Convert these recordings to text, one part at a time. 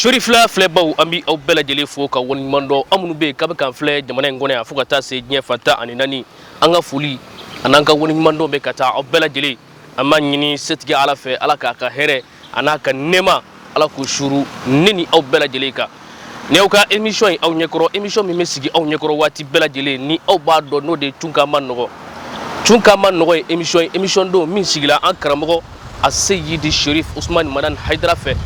Shorifla Flebo Ami au Bella Jelifo ka woni mando amunu be kabe kan fle jamana ngone afuka ta se nye fata ani nani anga fuli ananga woni mando be kata au Bella Jeli amma nyini setge ala fe ala ka here anaka nema ala ko shuru nini au Bella Jeli ka newka émission au nyekoro émission mi mesigi au nyekoro wati Bella Jeli ni au ba do no de tunka man no émission do min sigila an karamo a Sayyidi Sherif Ousmane Madan Haidara fe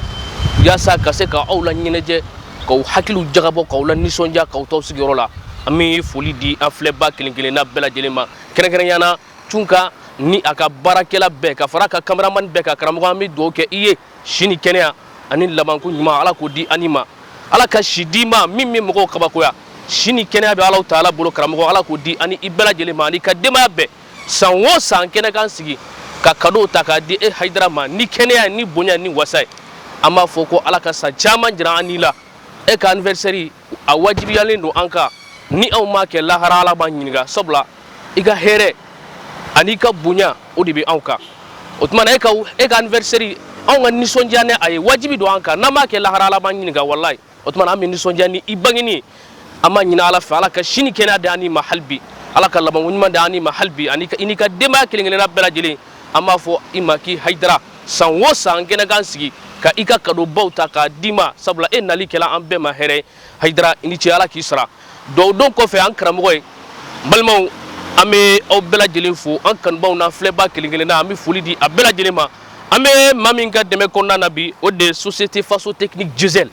yasa kase ka awla nyeneje ko hakilu jagabo ko la nisonja ko to sigiro la ami foli di an fleba kelenkele na Bella Jeli ma kere yana tunka ni aka barakela be ka faraka cameraman be ka karamo ami do ke iye shini kenya ani labanku nyuma ala ko di anima ala ka shidima mimmi mo ko kabakoya shini kenya be ala taala bolo karamo ala ko di ani Bella Jeli ma ni ka dema be sanwo san kenya kan sigi ka kado ta ka di Haidara ma ni kenya ni bonya ni wasai ama foko ala ka sa chama jira anila e ka anniversary a wajibi yalen do anka ni aw ma ke la harala ba nyinga sobla iga here ani ka bunya odibe anka otmana e ka anniversary aw nga ni sonjane ay wajibi do anka na ma ke la harala ba nyinga wallahi otmana am ni sonjani ibangini ama nyina ala fa ala ka shini kena da ani mahalbi ala ka laban wonima da ani mahalbi ani ka inika dema kelingene na Bella Jeli ama fo imaki Haidara sanwo san kena kan sigi ka ika kado bauta ka dima sabla nali kela ambe ma here Haidara inici ala kisra do don ko fe an karamoy balmaw ame o Bella Jeli fo an kan baw na fleba kelingele na ami fuli di a Bella Jeli ma ame maminga deme konna nabi o de société faso technique diesel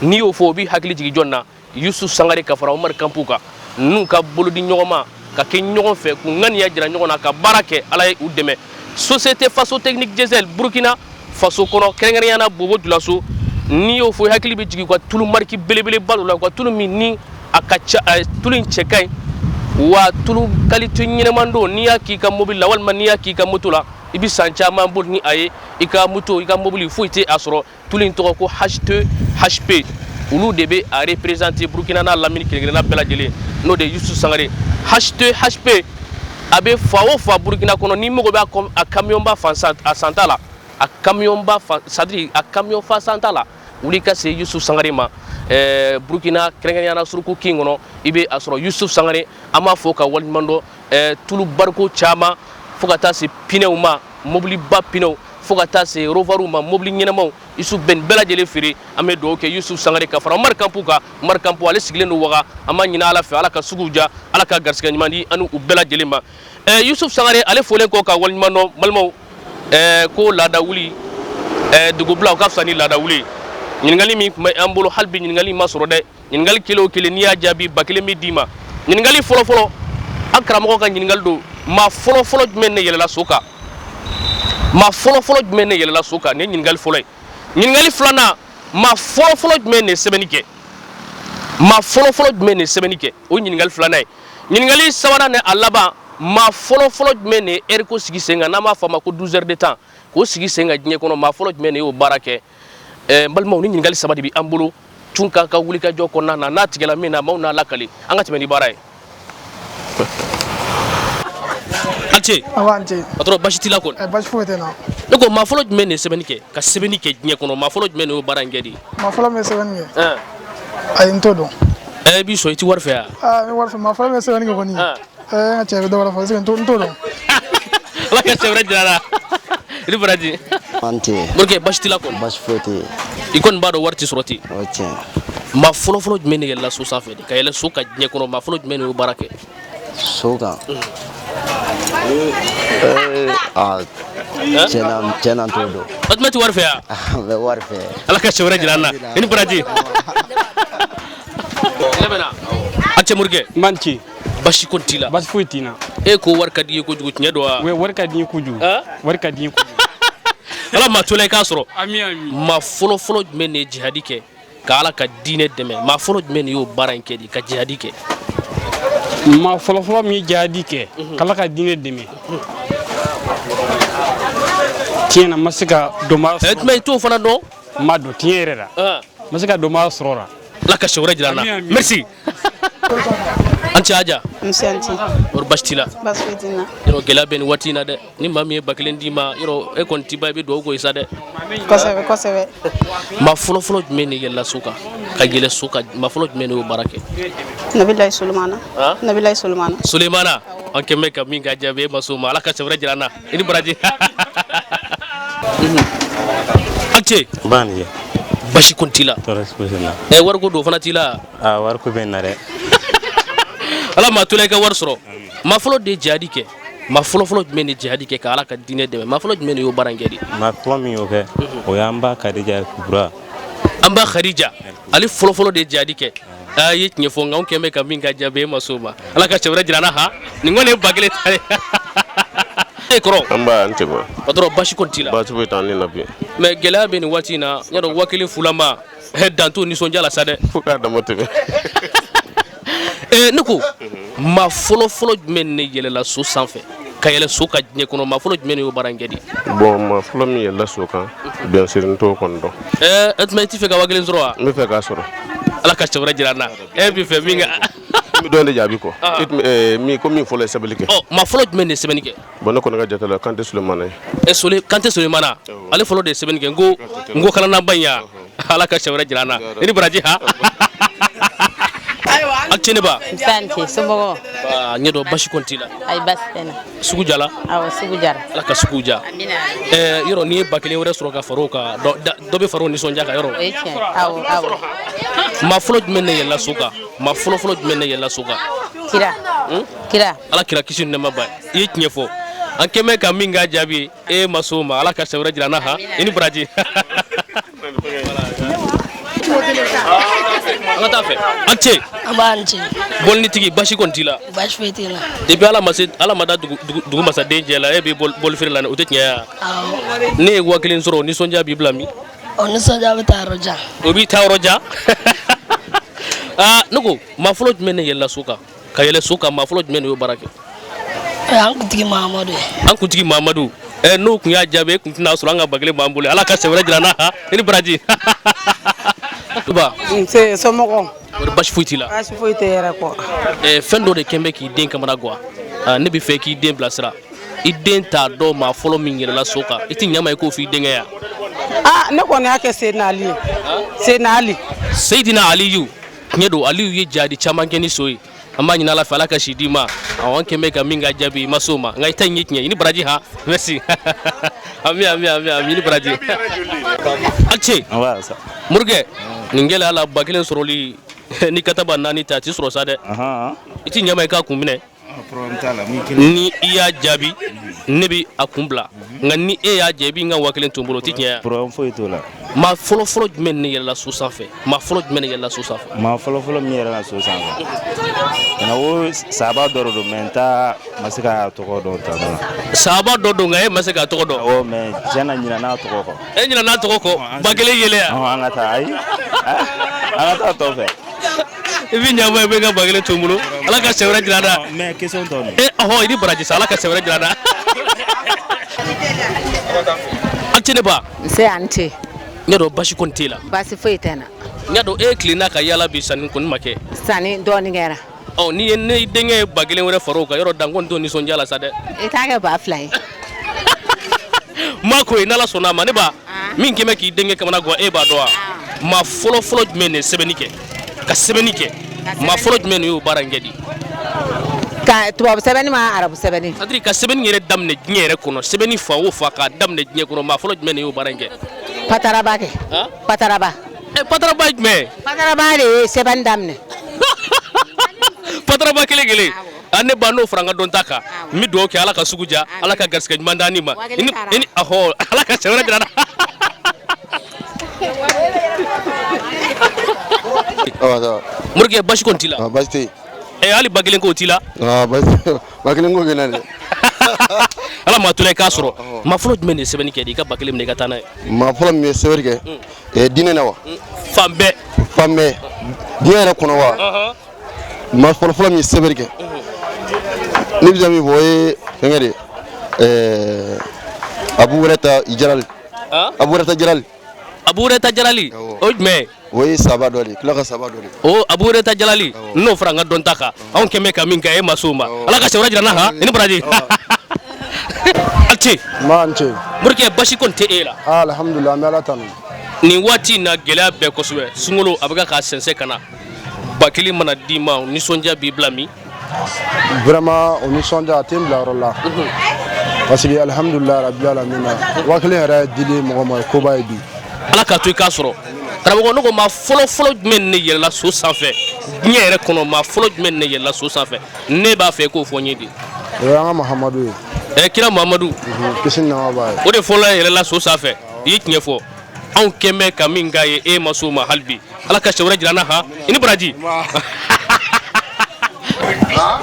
ni o fo bi hakli jigi jonna Yusuf Sangare ka fara Omar Kampuka nun ka bolodi nyogoma ka ke nyogon fe ku ngani ya jira nyogona ka barake ala u deme société faso technique diesel Burkina faso kono kerengeriyana bobo dulaso ni yo fo hakili be jigi ko tulu marki belebele balula ko tulu min ni akacha tulu chekai wa tulu kalitu nyinemando ni yaki ka mobile la walma ni yaki ka motula ibi sancha mambo ni aye ika moto ika mobile fo ite asro tulu to ko H2 HP ulu debe a représenter Burkina na lamine kerengerina Bella Jeli no de Yusuf Sangare H2 HP abe fawo fa Burkina kono ni mogo be a camion ba fa a santala a camion ba sadri a camion fa santala wuli ka se Yusuf Sangare ma Burkina kerengerina suruku kingono ibe asro Yusuf Sangare ama fo ka walmando tulu barko chama fo ka ta se pinew ma mobili ba pinew fo ka ta se rovaru ma mobili nyenamaw isu ben Bella Jeli firi ame do ke Yusuf Sangare ka fara Omar Kampu ale sigilen do waga ama nyina ala fe ala ka suguja ala ka garsika nyimandi anu Bella Jeli ma Yusuf Sangare ale folen ko ka walmando malmaw ko lada wuli dugubla ka fani lada wuli nyingali mi kuma ambolo halbi nyingali masoro de nyingali kilo niya jabi bakile mi dima nyingali folo akramo ka nyingal do ma folo menne yelela soka ma folo menne yelela soka ne nyingali folo nyingali flana ma folo menne sebenike ma folo menne sebenike o nyingali flana nyingali sawana ne alaba ma folo menne erko sigi senga na ma fama ko 12 heures de temps ko sigi senga jinye kono ma folo menne o barake balmaw ni nyingali sabadi bi ambulu tunka ka wuli ka joko na tigela mina mauna lakali anga timeni baray ante awante patro bashiti la kon bash fote na doko ma folo menne sebenike ka sebenike jinye kono ma folo menne o barangedi ma folo me sebenike ay ntodo bi so iti warfe ya mi warfe ma folo me sebenike koni ngate do wala fo ntodo la ka sevra jara ri braji ante burke bashiti la kon bash fote ikon bado warti surati okay ma folo menne yella so safe ka yella so ka jinye kono ma folo menne o barake soga chena todo atmati warfe ya be warfe ala ka sevra jara ini braji lebena acce murge manci bashi kontila bas fuitina ko warka di ko jugo nya do we warka di kuju warka di kuju ala ma tole ka soro ami ma folo menne jihadi ke ka ala ka dine deme ma folo menne yo baranke di ka jihadi ke ma folo mi jihadi ke kala ka dine deme tiena masika do ma etme to fana do ma do tiera masika do ma srora la ka shawra jirana merci anti aja Msanti. or bastila Baswetina. yoro gela ben watina de ni mami e baklen dima yoro e kon tiba be do go isade Kosebe. ma folo folo meni yella suka ka gele suka ma folo meni o barake Nabilahi Sulmana. Nabilahi Sulmana. Suleimana anke meka minga jabe masuma ala ka sevra jirana ini baraji ate bani bashi kontila toras kusina e wargo do fana tila a war ko ben nare ala ma tule ka war soro ma folo de jadi ke ma folo meni jadi ke ka ala ka dine de ma folo meni yo barangedi ma plami yo ke o yamba kadija kubra amba kharija ali folo de jadi ke ayi nye fo ngam keme ka minga jabe masuma ala ka sevra jirana ha ni ngone bagale tare e koro amba antego patro bashi kontila ba tuwe tan ni nabi me gela be ni watina nyado wakili fulama he danto ni sonja la sade fuka da motive nuko ma folo men ne yele la so sanfɛ ka yele so ka diɲɛ kɔnɔ ma folo men yo barangedi bon ma folo mi yella so kan bien sûr nto kondo etme ti fe ka wakili sɔrɔ wa mi fe ka soro ala ka cɛwɛrɛ jira n na bi fɛ min ka mi donde jaabi ko mi ko min folo e sabali ke ma folo jumɛn de sɛbɛnni kɛ bon ne kono ga jatala kante sulemana kante sulemana ale folo de sɛbɛnni kɛ ngo kalana banya ala ka cɛwɛrɛ jira n na ni baraji ha akcene ba Msanti. Sumbogo. nyedo bashi kontila Ay bastena. sugu jala Awo sugu jara. ala ka sugu ja yoro ni bakele wɛrɛ sɔrɔ ka faro ka dɔ be faro ni sonja ka yoro Eche. Awo. ma folo jumɛn ne yɛlɛ suka ma folo jumɛn ne yɛlɛ suka Kira. ala kira kisi ne ma ba I ye tiɲɛ fɔ an kɛmɛ ka min ka jaabi e ma so ma ala ka sɛwɛrɛ jira na ha I ni baraji an ka taa fɛ an ce Abanti. bolni tigi basi kɔni t'i la Bash fetila. depuis ala ma da dugu masaden jɛ la e bɛ boli feere la o tɛ tiɲɛ ya Aw. ne ye 1000 sɔrɔ nisɔndiya b'i bila min Oni sonja bita roja. o b'i taa yɔrɔ jan ne ko ma fɔlɔ jumɛn ne yɛlɛla so kan ka yɛlɛ so kan ma fɔlɔ jumɛn de y'o baara kɛ An kuntigi Mahamadu. an kuntigi Mahamadu n'o kun y'a jaabi e kun tɛna sɔrɔ an ka bagelen b'an bolo ala ka sɛbɛrɛ jira n na I ni baraji tuba Somɔgɔ. basi foyi t'i la Baasi foyi tɛ yɛrɛ kɔ. fɛn dɔ de kɛn bɛ k'i den kamana guwa ne bɛ fɛ k'i den bilasira I den t'a dɔn maa fɔlɔ min yɛlɛla so kan I tɛ ɲama ye k'o f'i denkɛ ya Ne kɔni y'a kɛ Seydina Ali ye. Seydina Ali. Seydina Aliyu tiɲɛ don Aliyu ye jadi caman kɛ ni so ye an b'a ɲini Ala fɛ Ala ka si d'i ma an kɛn bɛ ka min ka jaabi I ma s'o ma nka I ta in ye tiɲɛ I ni baraji ha merci ami I ni baraji a ce Morikɛ nin gɛlɛya la 1000 sɔrɔli ni kataba 4 ta a ti sɔrɔ sa dɛ I tɛ ɲama ye k'a kun minɛ ni I y'a jaabi ne bɛ a kun bila nka ni e y'a jaabi n ka 1000 to n bolo o tɛ tiɲɛ ya ma fɔlɔ jumɛn ne yɛlɛla so sanfɛ ma fɔlɔ jumɛn ne yɛlɛla so sanfɛ ma fɔlɔ min yɛrɛ la so sanfɛ kana o sahaba dɔ do mais ta ma se ka tɔgɔ dɔn ta dɔn sahaba dɔ don nka e ma se k'a tɔgɔ dɔn o mais jana ɲina n'a tɔgɔ kɔ e ɲinɛ n'a tɔgɔ kɔ 1000 yɛlɛ ya an ka taa ayi an ka taa tɔ fɛ I bɛ ɲama ye bɛ n ka 1000 to n bolo Ala ka sɛbɛrɛ jira n na mais question tɔ nin I ni baraji sa Ala ka sɛbɛrɛ jira n na a tɛ ne ba Nse ante. ɲɛ dɔn basi kɔni t'e la Baasi foyi tɛ na. ɲɛ dɔn e tilenna ka yaala bi sanni kɔni ma kɛ Sani dɔɔni kɛra. ni ye ne denkɛ ye 1000 wɛrɛ fara o kan yɔrɔ dan kɔni t'o nisɔndiya la sa dɛ I t'a kɛ 2000 ye. ma ko ye n'Ala sɔnna a ma ne ba min kɛn bɛ k'i denkɛ kamana guwa e b'a dɔn wa ma fɔlɔ jumɛn de sɛbɛnni kɛ ka sɛbɛnni kɛ ma fɔlɔ jumɛn de y'o baara in kɛ di Ka tubabu sɛbɛnni ma arabu sɛbɛnni. c'est-à-dire ka sɛbɛnni yɛrɛ daminɛ diɲɛ yɛrɛ kɔnɔ sɛbɛnni fan o fan k'a daminɛ diɲɛ kɔnɔ ma fɔlɔ jumɛn de y'o baara in kɛ Pataraba kɛ. Pataraba. pataraba ye jumɛn Pataraba de ye sɛbɛnni daminɛ. pataraba kelen ne ba n'o fara n ka dɔnta kan n bɛ dugawu kɛ Ala ka sugu ja Ala ka garisɛgɛ ɲuman d'an ma Ala ka sɛbɛrɛ jira n na Morikɛ basi kɔni t'i la basi tɛ hali 1000 ko t'i la basi 1000 ko gɛnna dɛ Ala ma tula I k'a sɔrɔ ma fɔlɔ jumɛn de ye sɛbɛnni kɛ de I ka 1000 minɛ I ka taa n'a ye ma fɔlɔ min ye sɛbɛnni kɛ diinɛ na wa fan bɛɛ diinɛ yɛrɛ kɔnɔ wa ma fɔlɔ min ye sɛbɛnni kɛ ne bɛ se min fɔ o ye fɛnkɛ de Abu Hurairata Jarali Abu Hurairata Jarali o jumɛn o ye saba dɔ de tila ka saba dɔ de o Abu Hurairata Jalali n'o fara n ka dɔnta kan anw kɛmɛ ka min kɛ e ma s'o ma Ala ka sewura jira n na ha i ni baraji Ati maa n cɛ Morikɛ basi kɔni tɛ e la alhamdulillah an bɛ Ala tanu nin waati in na gɛlɛya bɛɛ kosɛbɛ sunkalo a bɛ k'a sɛnsɛn ka na ba kelen mana d'i ma nisɔndiya b'i bila min vraiment o nisɔndiya a tɛ n bila yɔrɔ la parce que alhamdulillah rabbil alamin wa kelen yɛrɛ dili mɔgɔ ma koba ye bi Ala k'a to i k'a sɔrɔ karamɔgɔ ne ko maa fɔlɔ jumɛn ne yɛlɛla so sanfɛ diɲɛ yɛrɛ kɔnɔ maa fɔlɔ jumɛn ne yɛlɛla so sanfɛ ne b'a fɛ k'o fɔ n ye de o y'an ka Mahamadu ye kira Mahamadu kisi ni nɛɛma b'a ye o de fɔlɔ yɛlɛla so sanfɛ i ye tiɲɛ fɔ anw kɛmɛ ka min k'a ye e ma s'o ma hali bi Ala ka sewura jira n na ha i ni baraji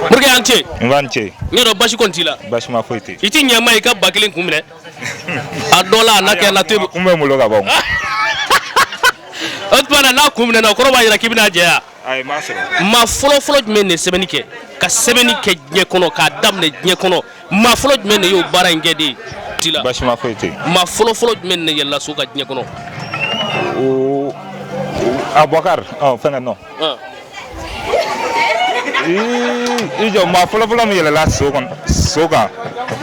Morikɛ an cɛ n b'an cɛ n y'a dɔn basi kɔni t'i la basi ma foyi tɛ i ti ɲɛma i ka ba kelen kun minɛ a dɔ la a n'a kɛ na to kun bɛ n bolo ka ban o tuma na n'a kun minɛ na o kɔrɔ b'a jira k'i bɛna jɛya ayi m'a sɔrɔ maa fɔlɔ jumɛn de sɛbɛnni kɛ ka sɛbɛnni kɛ diɲɛ kɔnɔ k'a daminɛ diɲɛ kɔnɔ maa fɔlɔ jumɛn de y'o baara in kɛ de ti la basi ma foyi tɛ maa fɔlɔ jumɛn de yɛlɛla so ka diɲɛ kɔnɔ o Abubakar fɛngɛ nɔ i jɔ maa fɔlɔ min yɛlɛla so kan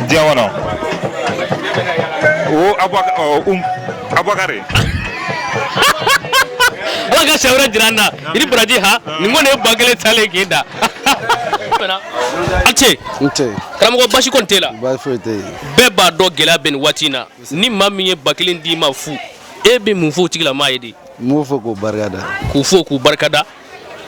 diɲɛ kɔnɔ o Abubakar Ala ka sewura jira n na i ni baraji ha nin kɔni ye ba kelen talen k'e da a cɛ karamɔgɔ basi kɔni t'e la basi foyi tɛ yen bɛɛ b'a dɔn gɛlɛya bɛ nin waati in na ni maa min ye ba kelen d'i ma fu e bɛ mun fɔ o tigi la maa ye de m'o fɔ k'o barikada k'u fo k'u barikada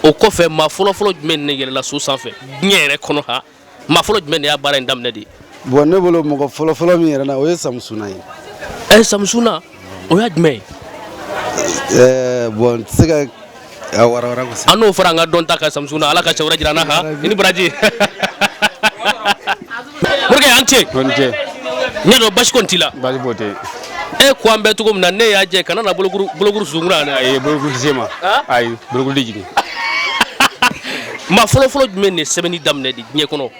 o kɔfɛ maa fɔlɔ jumɛn ne yɛlɛla so sanfɛ diɲɛ yɛrɛ kɔnɔ ha maa fɔlɔ jumɛn de y'a baara in daminɛ de bon ne bolo mɔgɔ fɔlɔ min yɛrɛ na o ye Samusuna ye Samusuna o y'a jumɛn ye bon n tɛ se ka a wara kosɛbɛ an n'o fara an ka dɔnta kan Samusuna Ala ka sewura jira n na ha i ni baraji Morikɛ an cɛ Ko n cɛ n y'a dɔn basi kɔni t'i la basi b'o tɛ e ko an bɛ cogo min na ne y'a jɛ kana na bolokuru sunkura na ayi bolokoli se ma ayi bolokoli jigin maa fɔlɔ jumɛn de sɛbɛnni daminɛ de diɲɛ kɔnɔ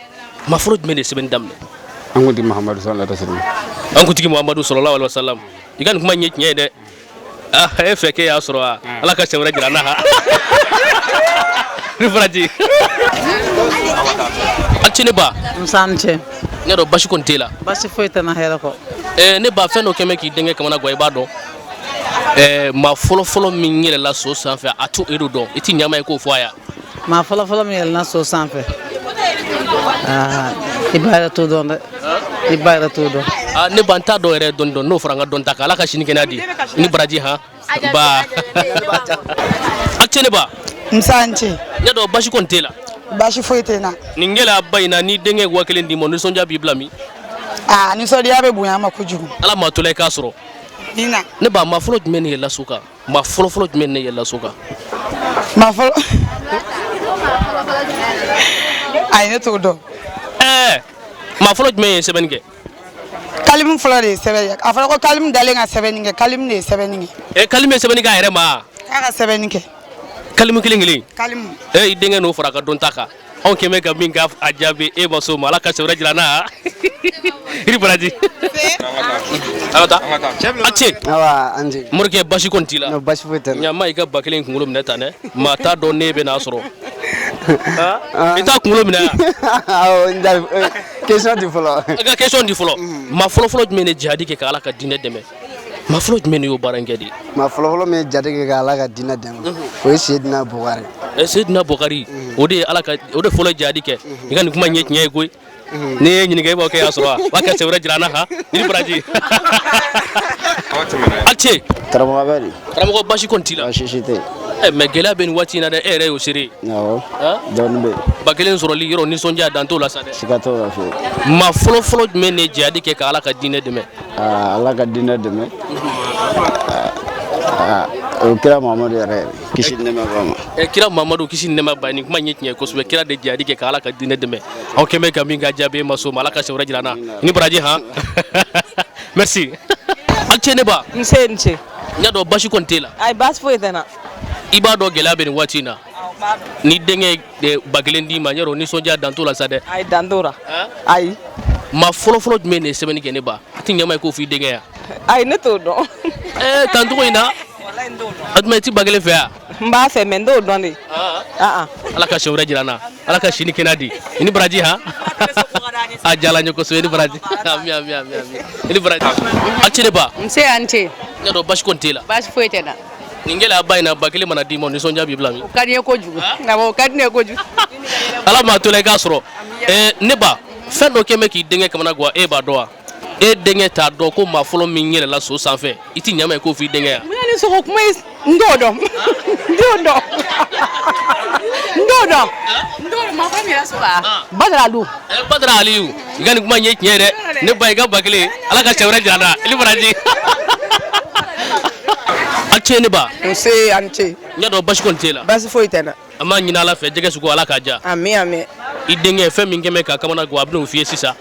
maa fɔlɔ jumɛn de sɛbɛnni daminɛ an kun ti Mahamadu sallallahu alaihi wasallam an kuntigi Muhamadu sallallahu alaihi wasallam i ka nin kuma in ye tiɲɛ ye dɛ e fɛ k'e y'a sɔrɔ wa Ala ka sewura jira n na ha ni baraji a ci ne ba Nsan cɛ n y'a dɔn basi kɔni t'e la basi foyi tɛ na hɛrɛ kɔ ne ba fɛn dɔ kɛmɛ k'i denkɛ kamana guwa i b'a dɔn maa fɔlɔ min yɛlɛla so sanfɛ a t'o dɔn i ti ɲama ye k'o fɔ a ye maa fɔlɔ min yɛlɛna so sanfɛ i ba yɛrɛ t'o dɔn dɛ i ba yɛrɛ t'o dɔn ne ba n t'a dɔn yɛrɛ dɔn n'o fara n ka dɔn ta kan Ala ka sini kɛnɛya di i ni baraji ha ba a cɛ ne ba Nsan cɛ n y'a dɔn basi kɔni t'e la basi foyi tɛ n na nin gɛlɛya ba in na ni denkɛ wa kelen d'i ma nisɔndiya b'i bila min nisɔndiya bɛ bonya ma kojugu Ala m'a to la i k'a sɔrɔ ni na ne ba maa fɔlɔ jumɛn ne yɛlɛla so kan maa fɔlɔ jumɛn ne yɛlɛla so kan maa fɔlɔ ayi ne t'o dɔn maa fɔlɔ jumɛn ye sɛbɛnni kɛ Kalimu fɔlɔ de ye sɛbɛn ye a fɔra ko Kalimu dalen ka sɛbɛnni kɛ Kalimu de ye sɛbɛnni kɛ Kalimu ye sɛbɛnni kɛ a yɛrɛ ma k'a ka sɛbɛnni kɛ Kalimu kelen Kalimu i denkɛ n'o fara a ka dɔn ta kan anw kɛmɛ ka min k'a jaabi e ma s'o ma Ala ka sewura jira n na i ni baraji a cɛ awa an cɛ Morikɛ basi kɔni t'i la basi foyi tɛ ɲaama i ka ba kelen kunkolo minɛ tan dɛ maa t'a dɔn ne bɛ n'a sɔrɔ i t'a kunkolo minɛ awɔ question di fɔlɔ i ka question di fɔlɔ maa fɔlɔ jumɛn de jihadi kɛ ka Ala ka diinɛ dɛmɛ maa fɔlɔ jumɛn de y'o baara in kɛ de maa fɔlɔ min ye jate kɛ ka Ala ka diinɛ dɛmɛ o ye Seydina Bukari Seydina Bukari o de fɔlɔ jihadi kɛ i ka nin kuma in ye tiɲɛ ye koyi ni ye ɲininka i b'o kɛ y'a sɔrɔ wa b'a ka sewura jira n na ha i ni baraji a cɛ karamɔgɔ bɛ di karamɔgɔ basi kɔni t'i la basi si tɛ mais gɛlɛya bɛ nin waati in na dɛ e yɛrɛ y'o seere awɔ dɔɔni bɛ ba kelen sɔrɔli yɔrɔ nisɔndiya dan t'o la sa dɛ siga t'o la fiyewu maa fɔlɔ jumɛn de jihadi kɛ ka Ala ka diinɛ dɛmɛ Ala ka diinɛ dɛmɛ o kira Mahamadu yɛrɛ kisi ni nɛɛma b'a ma kira Mahamadu kisi ni nɛɛma b'a ye nin kuma in ye tiɲɛ ye kosɛbɛ kira de jihadi kɛ ka Ala ka diinɛ dɛmɛ aw kɛmɛ ka min ka jaabi e ma s'o ma Ala ka sewura jira n na i ni baraji han merci a cɛ ne ba n se n cɛ n y'a dɔn basi kɔni t'e la ayi basi foyi tɛ na i b'a dɔn gɛlɛya bɛ nin waati in na ni denkɛ ba kelen d'i ma n y'a dɔn nisɔndiya dan t'o la sa dɛ ayi dan t'o la ayi maa fɔlɔ jumɛn de ye sɛbɛnni kɛ ne ba a ti ɲɛma ye k'o fɔ i denkɛ yan ayi ne t'o dɔn tan cogo in na aduma ti bagale fɛ ya n b'a fɛ mais n t'o dɔn de ala ka sɛwɛrɛ jira n na ala ka sini kɛnɛ di i ni baraji ha a jala n ye kosɛbɛ i ni baraji ami i ni baraji a cɛ de ba n se an ce n y'a dɔn basi kɔni t'e la baasi foyi tɛ na nin gɛlɛya ba in na ba kelen mana d'i ma nisɔndiya b'i bila min o ka di n ye kojugu awɔ o ka di ne ye kojugu ala m'a to la i k'a sɔrɔ ne ba fɛn dɔ kɛ mɛ k'i denkɛ kamana gan e b'a dɔn wa e denkɛ t'a dɔn ko maa fɔlɔ min yɛlɛla so sanfɛ i ti ɲama ye k'o f'i denkɛ yan mun ye nin sogo kuma ye n t'o dɔn maa fɔlɔ min yɛrɛ sɔrɔ Badara Aliyu Badara Aliyu i ka nin kuma in ye tiɲɛ ye dɛ ne ba i ka ba kelen ala ka cɛ wɛrɛ jira n na i ni baraji a cɛ ne ba n se an ce n y'a dɔn basi kɔni t'e la baasi foyi tɛ na an b'a ɲini ala fɛ jɛgɛ sugu ala k'a diya ami i denkɛ fɛn min kɛ mɛ k'a kamana gan a bɛn'o f'i ye sisan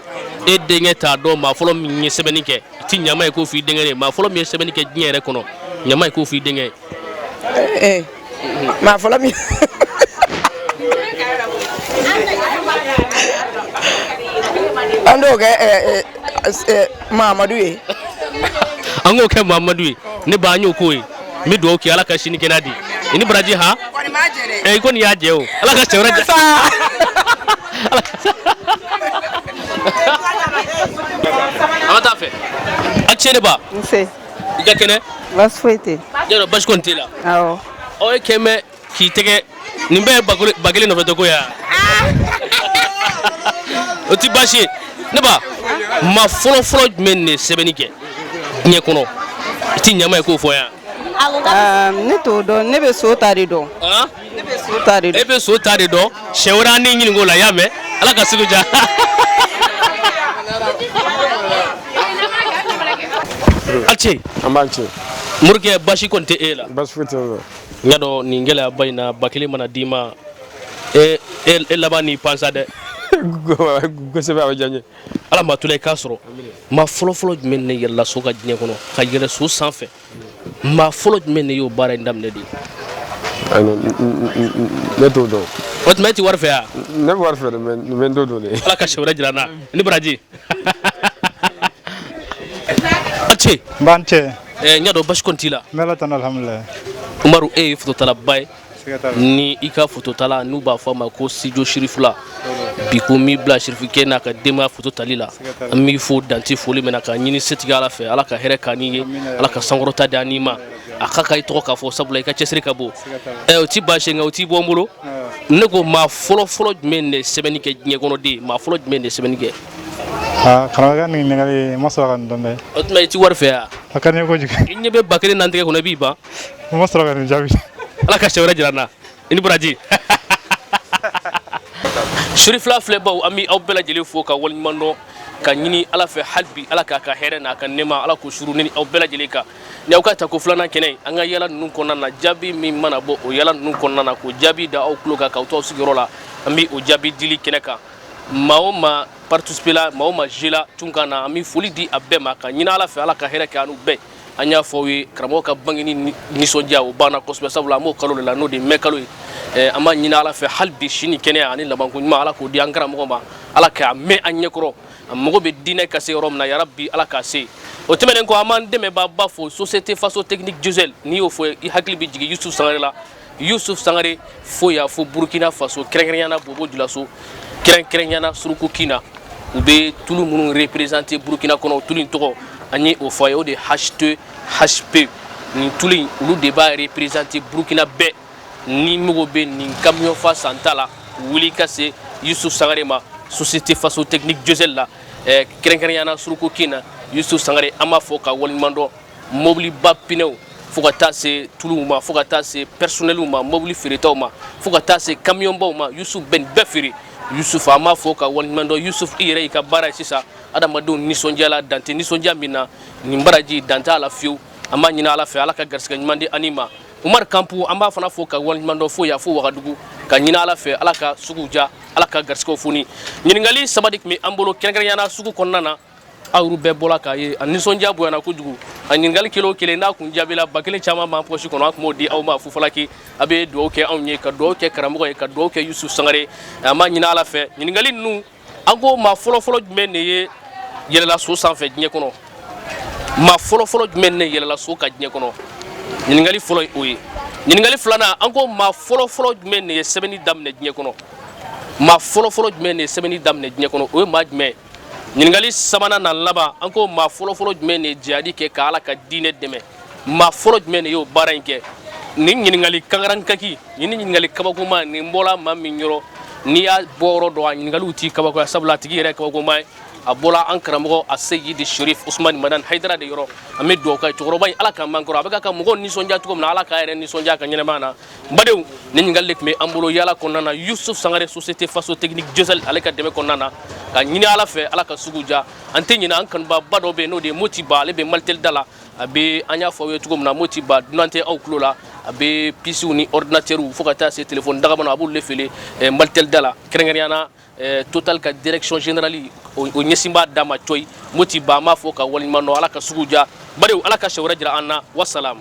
e denkɛ t'a dɔn maa fɔlɔ min ye sɛbɛnni kɛ i ti ɲama ye k'o f'i denkɛ ye maa fɔlɔ min ye sɛbɛnni kɛ diɲɛ yɛrɛ kɔnɔ ɲama ye k'o f'i denkɛ ye maa fɔlɔ min an t'o kɛ Mahamadu ye an k'o kɛ Mahamadu ye ne ba an y'o k'o ye n bɛ dugawu kɛ ala ka sini kɛnɛ di i ni baraji ha i ko nin y'a jɛ o ala ka cɛ wɛrɛ jɛ an ka taa fɛ a cɛ ne ba n se i ka kɛnɛ baasi foyi tɛ y'a dɔn basi kɔni t'e la awɔ aw ye kɛ mɛ k'i tɛgɛ nin bɛɛ ye ba kelen nɔfɛ tɛ ko ya o ti baasi ye ne ba maa fɔlɔ jumɛn de ye sɛbɛnni kɛ diɲɛ kɔnɔ i ti ɲama ye k'o fɔ yan ne t'o dɔn ne bɛ so ta de dɔn ne bɛ so ta de dɔn e bɛ so ta de dɔn siɲɛ wɛrɛ an ni ɲininka o la i y'a mɛn ala ka sugu ja a cɛ an b'an cɛ morikɛ basi kɔni tɛ e la basi foyi tɛ n n y'a dɔn nin gɛlɛya ba in na ba kelen mana d'i ma e laban n'i pansa dɛ kosɛbɛ a bɛ diya n ye ala m'a to la i k'a sɔrɔ maa fɔlɔ jumɛn ne yɛlɛla so ka diɲɛ kɔnɔ ka yɛlɛ so sanfɛ maa fɔlɔ jumɛn ne y'o baara in daminɛ de ne t'o dɔn o tuma e ti wari fɛ ya ne bɛ wari fɛ dɛ mais n t'o dɔn de ala ka sɛ wɛrɛ jira n na ni baraji a cɛ n b'an cɛ n y'a dɔn basi kɔni t'i la n bɛ ala tanu alhamdulilayi umaru e ye fototalaba ye ni i ka fototala n'u b'a fɔ a ma ko Sijo Sirifula bi ko min bila Sirifikɛ n'a ka denbaya foto tali la an b'i fo danti foli min na ka ɲini setigi ala fɛ ala ka hɛrɛ k'a n'i ye ala ka sankɔrɔta di an n'i ma a ka i tɔgɔ k'a fɔ sabula i ka cɛsiri ka bon o ti baasi ye nka o t'i bɔ n bolo ne ko maa fɔlɔ jumɛn de sɛbɛnni kɛ diɲɛ kɔnɔden maa fɔlɔ jumɛn de sɛbɛnni kɛ karamɔgɔkɛ nin ɲininkali n ma sɔrɔ ka nin dɔn dɛ o tuma i ti wari fɛ ya a ka di n ye kojugu i ɲɛ bɛ ba kelen na n tɛgɛ kɔnɔ i b'i ban n ma sɔrɔ ka nin jaabi ala ka sɛ wɛrɛ jira n na i ni baraji Sirifula filɛbaw an bɛ aw bɛɛ lajɛlen fo ka waleɲuman dɔn ka ɲini ala fɛ hali bi ala k'a ka hɛrɛ n'a ka nɛɛma ala k'o suru ni aw bɛɛ lajɛlen kan ni aw ka ta ko filanan kɛnɛ an ka yala ninnu kɔnɔna na jaabi min mana bɔ o yala ninnu kɔnɔna na k'o jaabi da aw tulo kan k'aw to aw sigiyɔrɔ la an bɛ o jaabi dili kɛnɛ kan maa o maa participer la maa o maa jouer la tun ka na an bɛ foli di a bɛɛ ma ka ɲini ala fɛ ala ka hɛrɛ kɛ an n'u bɛɛ an y'a fɔ aw ye karamɔgɔ ka bangeni nisɔndiya o banna kosɛbɛ sabula an b'o kalo de la n'o de ye mɛ kalo ye an b'a ɲini ala fɛ hali bi sini kɛnɛya ani labanko ɲuman ala k'o di an karamɔgɔ ma ala k'a mɛn an ɲɛkɔrɔ a mago bɛ diinɛ ka se yɔrɔ min na yarabi ala k'a se o tɛmɛnen kɔ an b'an dɛmɛbaaba fo société faso technique diesel n'i y'o fɔ i hakili bɛ jigin Yusuf Sangare la Yusuf Sangare fo yan fo Burkina Faso kɛrɛnkɛrɛnyana Bobo Dioulasso kɛrɛnkɛrɛnyana Surukukina u bɛ tulu minnu représenter Burkina kɔnɔ tulu in tɔgɔ an ye o fɔ a ye o de HTHP nin tulu in olu de b'a représenter Burkina bɛɛ ni mago bɛ nin camion fa santa la wuli ka se Yusuf Sangare ma société faso technique diesel la kɛrɛnkɛrɛnyana Surukukina Yusuf Sangare an b'a fɔ ka waleɲuman dɔn mobiliba pinɛw fo ka taa se tuluw ma fo ka taa se personnelw ma mobili feeretaw ma fo ka taa se camionbaw ma Yusuf bɛ nin bɛɛ feere Yusuf an b'a fɔ ka waleɲuman dɔn Yusuf i yɛrɛ y'i ka baara ye sisan adamadenw nisɔndiya la dan tɛ nisɔndiya min na nin baraji dan t'a la fiyewu an b'a ɲini ala fɛ ala ka garisɛgɛ ɲuman di ani ma Umar Kampu an b'a fana fɔ ka waleɲuman dɔn fo yan fo Wagadugu ka ɲini ala fɛ ala ka sugu ja ala ka garisɛgɛw foni ɲininkali saba de tun bɛ an bolo kɛrɛnkɛrɛnyana sugu kɔnɔna na aw bɛɛ bɔra k'a ye a nisɔndiya bonyana kojugu a ɲininkali kelen o kelen n'a kun jaabila ba kelen caman b'an poche kɔnɔ an tun b'o di aw ma fufalaki a bɛ dugawu kɛ anw ye ka dugawu kɛ karamɔgɔ ye ka dugawu kɛ Yusuf Sangare an b'a ɲini ala fɛ ɲininkali ninnu an ko maa fɔlɔ jumɛn de ye yɛlɛla so sanfɛ diɲɛ kɔnɔ maa fɔlɔ jumɛn de yɛlɛla so ka diɲɛ kɔnɔ ɲininkali fɔlɔ o ye ɲininkali filanan an ko maa fɔlɔ jumɛn de ye sɛbɛnni daminɛ diɲɛ kɔnɔ maa fɔlɔ jumɛn de ye sɛbɛnni daminɛ diɲɛ kɔnɔ o ye maa jumɛn ɲininkali sabanan na laban an ko maa fɔlɔ jumɛn de ye jihadi kɛ ka Ala ka diinɛ dɛmɛ maa fɔlɔ jumɛn de y'o baara in kɛ nin ɲininkali kangaraankaki nin ɲininkali kabakoma nin bɔla maa min yɔrɔ n'i y'a bɔ yɔrɔ dɔn a ɲininkaliw t'i kabakoya sabula a tigi yɛrɛ ye kabakoma ye a bɔla an karamɔgɔ a Seyidi Sherif Usmani Madani Hayidara de yɔrɔ an bɛ dugawu k'a ye cɛkɔrɔba in Ala ka man kɔrɔ a bɛ ka mɔgɔw nisɔndiya cogo min na Ala k'a yɛrɛ nisɔndiya a ka ɲɛnɛmaya na badenw nin ɲininkali de tun bɛ an bolo yaala kɔnɔna na Yusuf Sangare Société Faso Technique Josel ale ka dɛmɛ kɔnɔna na ka ɲini Ala fɛ Ala ka sugu ja an tɛ ɲinɛ an kanubaba dɔ bɛ yen n'o de ye Moti Ba ale bɛ Malitel da la a bɛ an y'a fɔ aw ye cogo min na Moti Ba dunan tɛ aw tulo la a bɛ pisiw ni ordinatɛrw fo ka taa se téléphone dagabana a b'olu de feere Malitel da la kɛrɛnkɛrɛnyana Total ka direction générale o ɲɛsin b'a d'a ma coyi Moti Ba an b'a fɔ ka waleɲuman dɔn Ala ka sugu ja badenw Ala ka sɛ wɛrɛ jira an na wasalaam